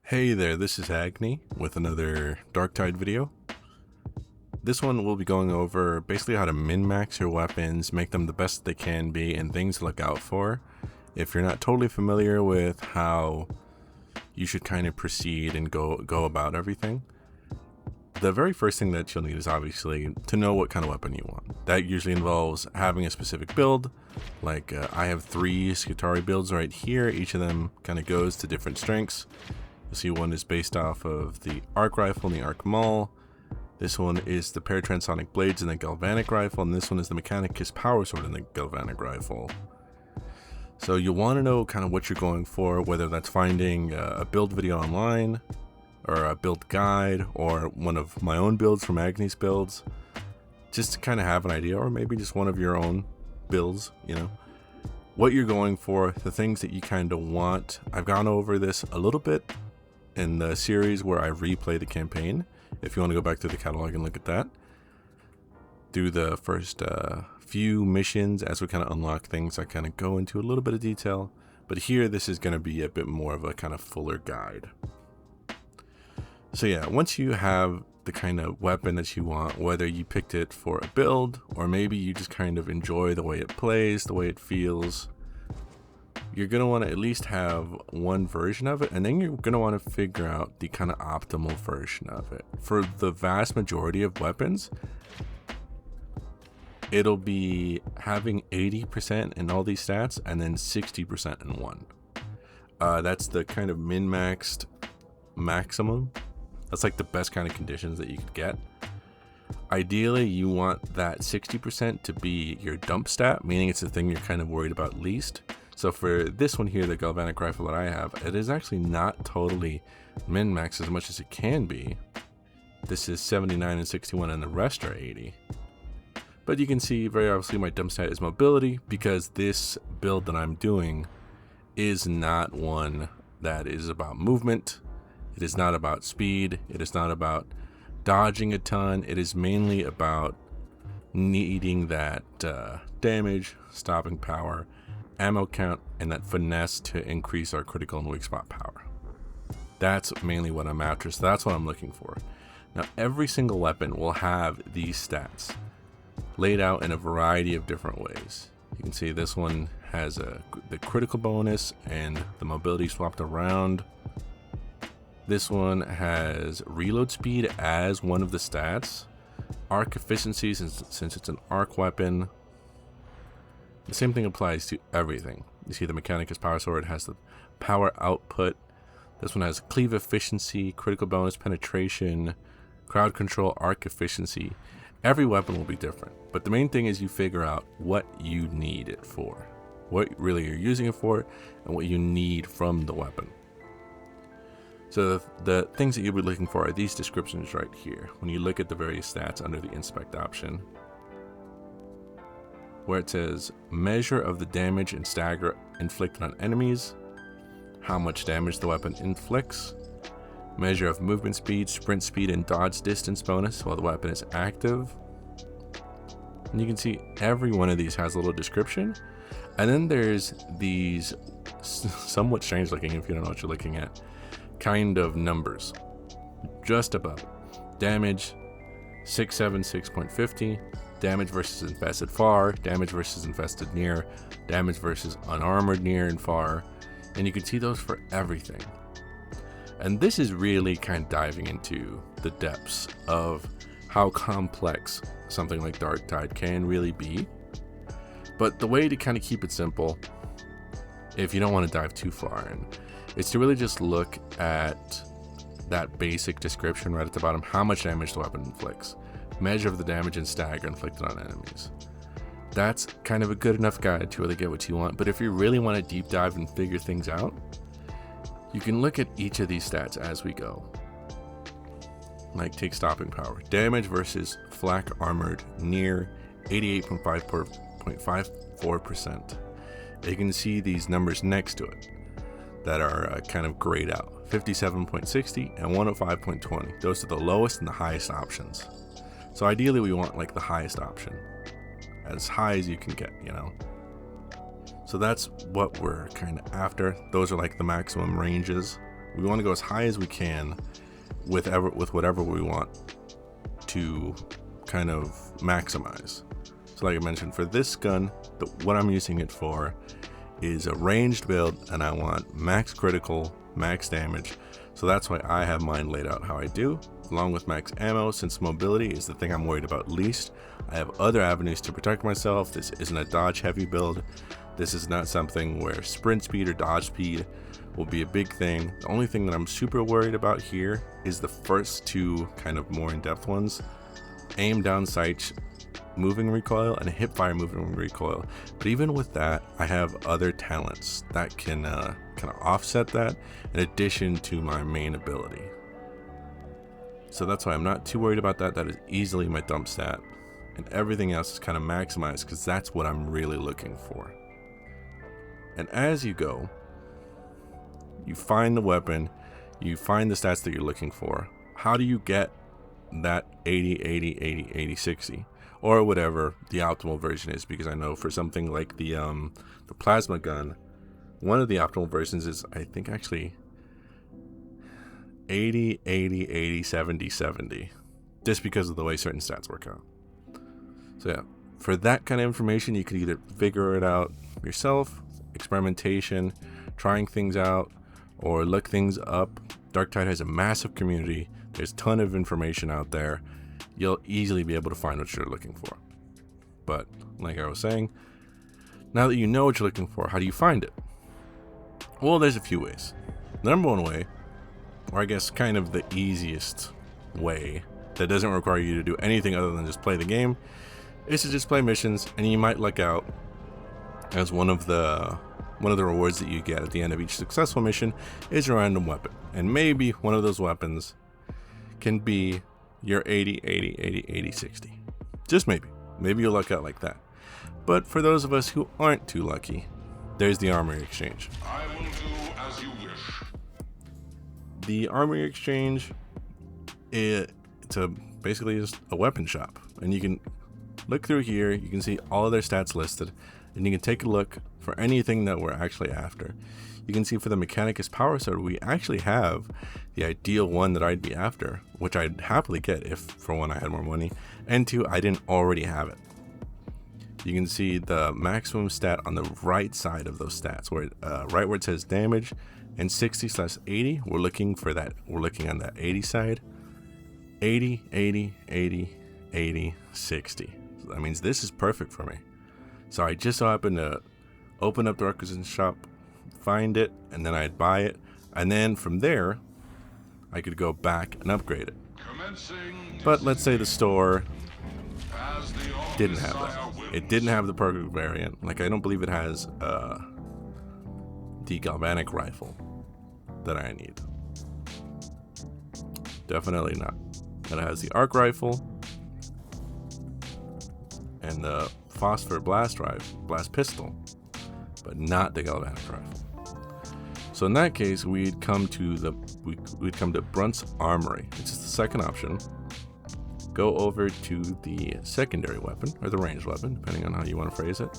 Hey there, this is Agni with another Darktide video. This one we'll be going over basically how to min-max your weapons, make them the best they can be, and things to look out for if you're not totally familiar with how you should kind of proceed and go about everything. The very first thing that you'll need is obviously to know what kind of weapon you want. That usually involves having a specific build. Like I have 3 Skitarii builds right here. Each of them kind of goes to different strengths. You'll see one is based off of the arc rifle and the arc maul. This one is the paratransonic blades and the galvanic rifle, and this one is the mechanicus power sword and the galvanic rifle. So you want to know kind of what you're going for, whether that's finding a build video online or a build guide or one of my own builds from Agni's builds, just to kind of have an idea, or maybe just one of your own builds, you know, what you're going for, the things that you kind of want. I've gone over this a little bit in the series where I replay the campaign. If you want to go back to the catalog and look at that, do the first few missions as we kind of unlock things, I kind of go into a little bit of detail, but here this is going to be a bit more of a kind of fuller guide. So yeah, once you have the kind of weapon that you want, whether you picked it for a build or maybe you just kind of enjoy the way it plays, the way it feels, you're going to want to at least have one version of it, and then you're going to want to figure out the kind of optimal version of it. For the vast majority of weapons, it'll be having 80% in all these stats and then 60% in one. That's the kind of min-maxed maximum. That's like the best kind of conditions that you could get. Ideally, you want that 60% to be your dump stat, meaning it's the thing you're kind of worried about least. So for this one here, the galvanic rifle that I have, it is actually not totally min-max as much as it can be. This is 79 and 61 and the rest are 80. But you can see very obviously my dump stat is mobility, because this build that I'm doing is not one that is about movement. It is not about speed. It is not about dodging a ton. It is mainly about needing that damage, stopping power, ammo count, and that finesse to increase our critical and weak spot power. That's mainly what I'm after, so that's what I'm looking for. Now, every single weapon will have these stats laid out in a variety of different ways. You can see this one has the critical bonus and the mobility swapped around. This one has reload speed as one of the stats, arc efficiency since it's an arc weapon. The same thing applies to everything. You see the mechanicus power sword has the power output. This one has cleave efficiency, critical bonus, penetration, crowd control, arc efficiency. Every weapon will be different, but the main thing is you figure out what you need it for, what really you're using it for, and what you need from the weapon. So the things that you'll be looking for are these descriptions right here. When you look at the various stats under the inspect option, where it says measure of the damage and stagger inflicted on enemies, how much damage the weapon inflicts, measure of movement speed, sprint speed, and dodge distance bonus while the weapon is active. And you can see every one of these has a little description. And then there's these somewhat strange looking, if you don't know what you're looking at, kind of numbers just above it. Damage 676.50, damage versus infested far, damage versus infested near, damage versus unarmored near and far, and you can see those for everything. And this is really kind of diving into the depths of how complex something like Darktide can really be. But the way to kind of keep it simple, if you don't want to dive too far in, is to really just look at that basic description right at the bottom, how much damage the weapon inflicts, measure of the damage and stagger inflicted on enemies. That's kind of a good enough guide to really get what you want. But if you really want to deep dive and figure things out, you can look at each of these stats as we go. Like take stopping power, damage versus flak armored near 88.54%. You can see these numbers next to it that are kind of grayed out, 57.60 and 105.20. Those are the lowest and the highest options. So ideally we want like the highest option, as high as you can get, you know. So that's what we're kind of after. Those are like the maximum ranges We want to go as high as we can with whatever we want to kind of maximize. So like I mentioned, for this gun, what I'm using it for is a ranged build, and I want max critical, max damage. So that's why I have mine laid out how I do, along with max ammo, since mobility is the thing I'm worried about least. I have other avenues to protect myself. This isn't a dodge heavy build. This is not something where sprint speed or dodge speed will be a big thing. The only thing that I'm super worried about here is the first two kind of more in-depth ones. Aim down sights, moving recoil, and hip fire moving recoil. But even with that, I have other talents that can kind of offset that in addition to my main ability. So that's why I'm not too worried about that. That is easily my dump stat, and everything else is kind of maximized because that's what I'm really looking for. And as you go, you find the weapon, you find the stats that you're looking for. How do you get that 80, 80, 80, 80, 60? Or whatever the optimal version is, because I know for something like the plasma gun, one of the optimal versions is, I think, actually 80, 80, 80, 70, 70, just because of the way certain stats work out. So yeah, for that kind of information, you could either figure it out yourself, experimentation, trying things out, or look things up. Darktide has a massive community. There's a ton of information out there. You'll easily be able to find what you're looking for. But like I was saying, now that you know what you're looking for, how do you find it? Well, there's a few ways. The number one way, or I guess kind of the easiest way that doesn't require you to do anything other than just play the game, is to just play missions, and you might luck out as one of the rewards that you get at the end of each successful mission is a random weapon. And maybe one of those weapons can be your 80, 80, 80, 80, 60. Just maybe. Maybe you'll luck out like that. But for those of us who aren't too lucky, there's the armory exchange. I will do as you wish. The armory exchange, it's basically just a weapon shop. And you can look through here, you can see all of their stats listed, and you can take a look for anything that we're actually after. You can see for the Mechanicus Power Sword, we actually have the ideal one that I'd be after, which I'd happily get if, for one, I had more money, and two, I didn't already have it. You can see the maximum stat on the right side of those stats, where right where it says damage, and 60/80, we're looking for that. We're looking on that 80 side. 80, 80, 80, 80, 60. So that means this is perfect for me. So I just so happened to open up the requisition shop, find it, and then I'd buy it, and then from there I could go back and upgrade it. But let's say the store didn't have that. It didn't have the perfect variant. Like, I don't believe it has the galvanic rifle that I need. Definitely not. It has the arc rifle and the phosphor blast pistol, but not the galvanic rifle. So in that case, we'd come to Brunt's Armory, which is the second option. Go over to the secondary weapon, or the ranged weapon, depending on how you want to phrase it.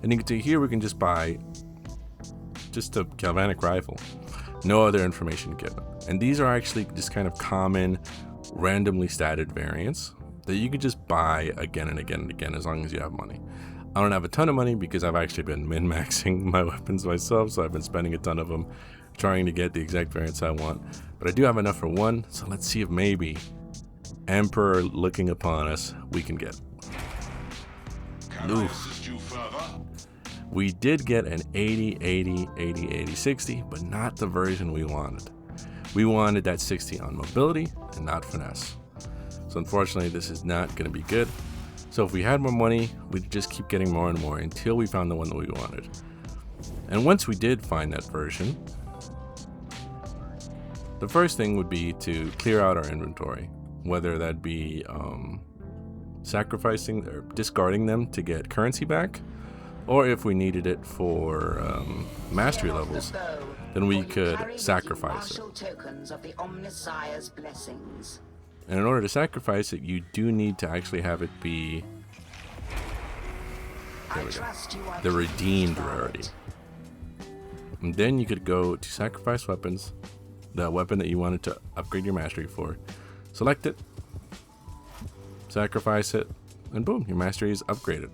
And you can see here we can just buy just a galvanic rifle. No other information given. And these are actually just kind of common, randomly statted variants that you could just buy again and again and again as long as you have money. I don't have a ton of money because I've actually been min-maxing my weapons myself, so I've been spending a ton of them trying to get the exact variants I want. But I do have enough for one, so let's see if maybe Emperor looking upon us, we can get. We did get an 80, 80, 80, 80, 60, but not the version we wanted. We wanted that 60 on mobility and not finesse. So unfortunately, this is not going to be good. So if we had more money, we'd just keep getting more and more until we found the one that we wanted. And once we did find that version, the first thing would be to clear out our inventory, whether that be sacrificing or discarding them to get currency back, or if we needed it for mastery levels, then we could sacrifice it. And in order to sacrifice it, you do need to actually have it be the redeemed rarity. And then you could go to sacrifice weapons, the weapon that you wanted to upgrade your mastery for, select it, sacrifice it, and boom, your mastery is upgraded.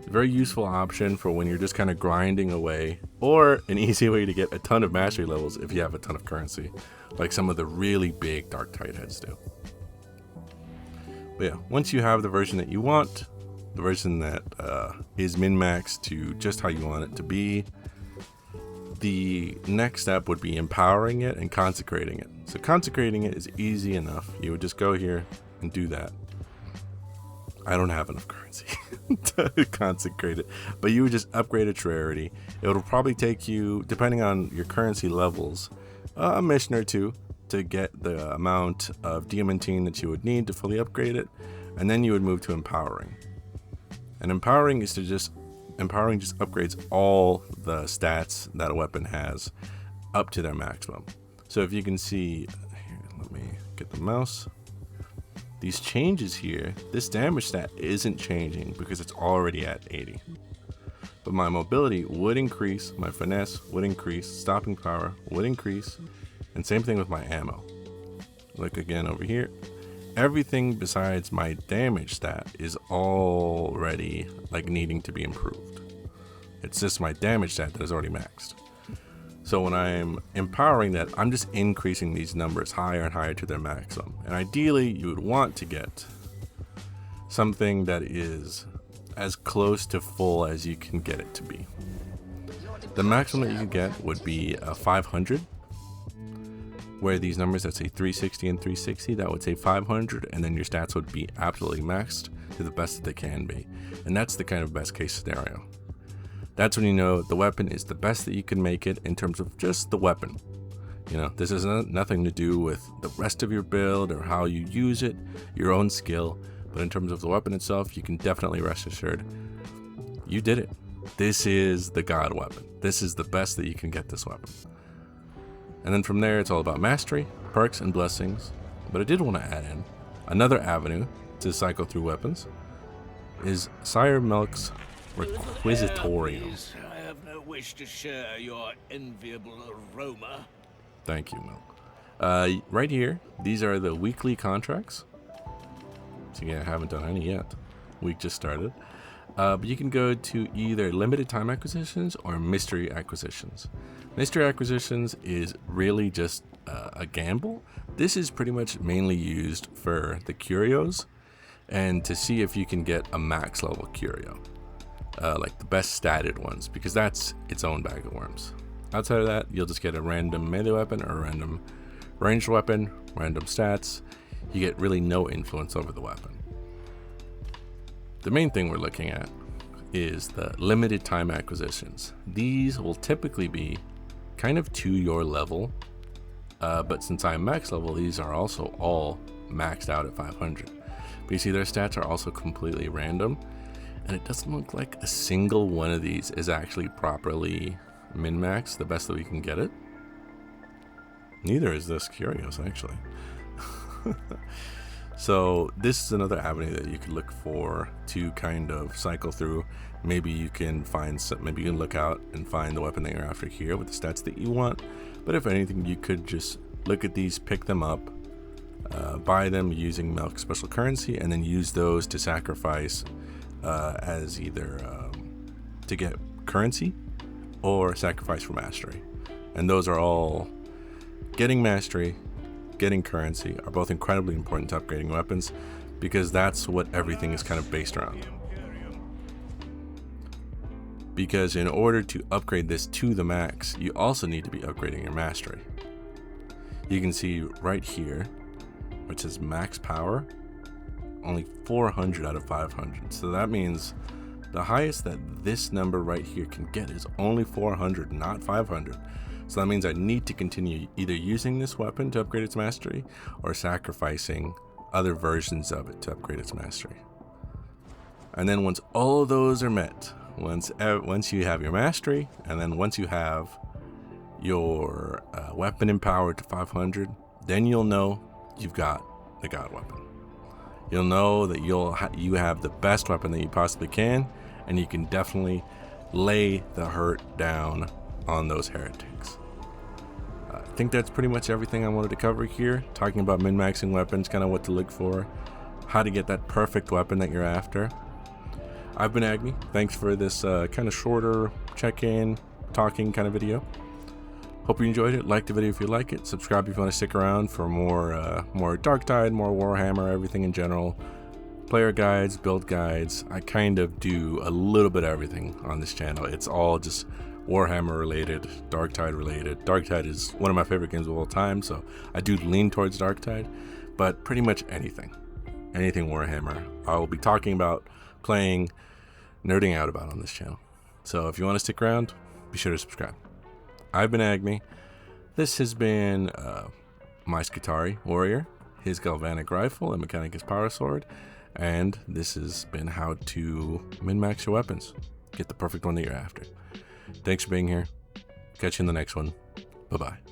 Very useful option for when you're just kind of grinding away, or an easy way to get a ton of mastery levels if you have a ton of currency, like some of the really big Darktide heads do. But yeah, once you have the version that you want, the version that is min-maxed to just how you want it to be, the next step would be empowering it and consecrating it. So consecrating it is easy enough. You would just go here and do that. I don't have enough currency to consecrate it, but you would just upgrade its rarity. It'll probably take you, depending on your currency levels, a mission or two to get the amount of diamantine that you would need to fully upgrade it, and then you would move to empowering. And empowering just upgrades all the stats that a weapon has up to their maximum. So if you can see here, let me get the mouse. These changes here, this damage stat isn't changing because it's already at 80. But my mobility would increase, my finesse would increase, stopping power would increase, and same thing with my ammo. Look again over here. Everything besides my damage stat is already like needing to be improved. It's just my damage stat that is already maxed. So when I'm empowering that, I'm just increasing these numbers higher and higher to their maximum. And ideally, you would want to get something that is as close to full as you can get it to be. The maximum that you could get would be 500, where these numbers that say 360 and 360, that would say 500, and then your stats would be absolutely maxed to the best that they can be. And that's the kind of best case scenario. That's when you know the weapon is the best that you can make it in terms of just the weapon. You know, this has nothing to do with the rest of your build or how you use it, your own skill. But in terms of the weapon itself, you can definitely rest assured you did it. This is the god weapon. This is the best that you can get this weapon. And then from there, it's all about mastery, perks, and blessings. But I did want to add in another avenue to cycle through weapons is Sire Milk's Requisitorium. I have no wish to share your enviable aroma. Thank you, Milk. Right here, these are the weekly contracts. So yeah, I haven't done any yet. Week just started. But you can go to either limited time acquisitions or mystery acquisitions. Mystery acquisitions is really just a gamble. This is pretty much mainly used for the curios and to see if you can get a max level curio. Like the best statted ones, because that's its own bag of worms. Outside of that, you'll just get a random melee weapon or a random ranged weapon, random stats. You get really no influence over the weapon. The main thing we're looking at is the limited time acquisitions. These will typically be kind of to your level, but since I'm max level, these are also all maxed out at 500. But you see their stats are also completely random. And it doesn't look like a single one of these is actually properly min-max, the best that we can get it. Neither is this Curios, actually. So this is another avenue that you could look for to kind of cycle through. Maybe you can find some, maybe you can look out and find the weapon that you're after here with the stats that you want. But if anything, you could just look at these, pick them up, buy them using Milk special currency, and then use those to sacrifice as either to get currency or sacrifice for mastery. And those are all, getting mastery, getting currency are both incredibly important to upgrading weapons, because that's what everything is kind of based around. Because in order to upgrade this to the max, you also need to be upgrading your mastery. You can see right here, which is max power, only 400 out of 500. So that means the highest that this number right here can get is only 400, not 500. So that means I need to continue either using this weapon to upgrade its mastery or sacrificing other versions of it to upgrade its mastery. And then once all of those are met, once you have your mastery, and then once you have your weapon empowered to 500, then you'll know you've got the god weapon. You'll know that you have the best weapon that you possibly can, and you can definitely lay the hurt down on those heretics. think that's pretty much everything I wanted to cover here. Talking about min-maxing weapons, kind of what to look for, how to get that perfect weapon that you're after. I've been Agni. Thanks for this kind of shorter check-in, talking kind of video. Hope you enjoyed it. Like the video if you like it. Subscribe if you want to stick around for more Darktide, more Warhammer, everything in general. Player guides, build guides. I kind of do a little bit of everything on this channel. It's all just Warhammer related, Darktide related. Darktide is one of my favorite games of all time, so I do lean towards Darktide, but pretty much anything Warhammer I will be talking about, playing, nerding out about on this channel. So if you want to stick around, be sure to subscribe. I've been Agni. This has been my Skitarii warrior, his galvanic rifle, and Mechanicus power sword, and this has been how to min-max your weapons. Get the perfect one that you're after. Thanks for being here. Catch you in the next one. Bye-bye.